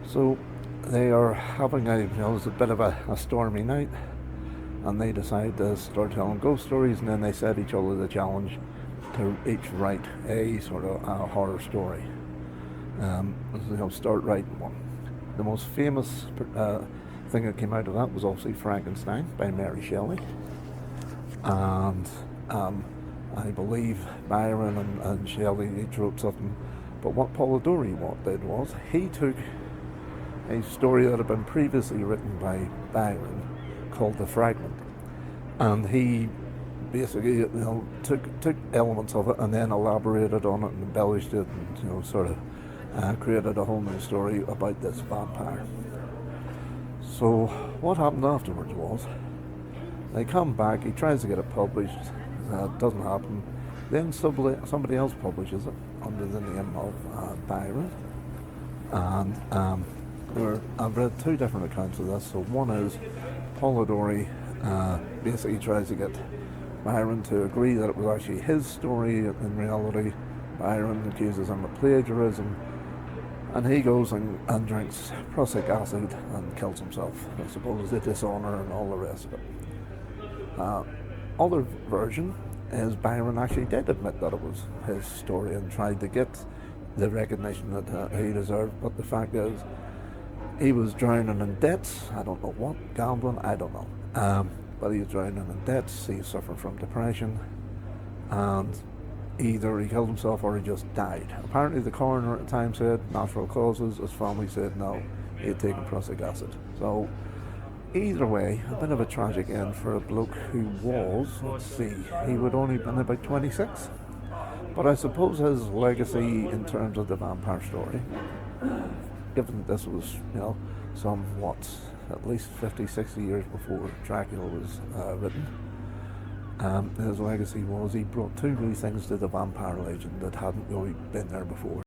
So they are having it's a bit of a stormy night, and they decide to start telling ghost stories, and then they set each other the challenge to each write a sort of a horror story. Start writing one. The most famous thing that came out of that was obviously Frankenstein by Mary Shelley, and I believe Byron and Shelley each wrote something. But what Polidori did was he took a story that had been previously written by Byron called The Fragment, and he basically took elements of it and then elaborated on it and embellished it, and sort of created a whole new story about this vampire. So what happened afterwards was they come back, he tries to get it published, it doesn't happen. Then somebody else publishes it under the name of Byron, and I've read two different accounts of this. So one is Polidori basically tries to get Byron to agree that it was actually his story. In reality, Byron accuses him of plagiarism, and he goes and drinks prussic acid and kills himself. I suppose the dishonour and all the rest of it. Other version is Byron actually did admit that it was his story and tried to get the recognition that he deserved, but the fact is he was drowning in debts. I don't know what, gambling, I don't know. But he was drowning in debts, he suffered from depression, and either he killed himself or he just died. Apparently the coroner at the time said natural causes, his family said no, he had taken prussic acid. So either way, a bit of a tragic end for a bloke who was, he would only been about 26. But I suppose his legacy in terms of the vampire story, given that this was, at least 50, 60 years before Dracula was written, his legacy was he brought two new things to the vampire legend that hadn't really been there before.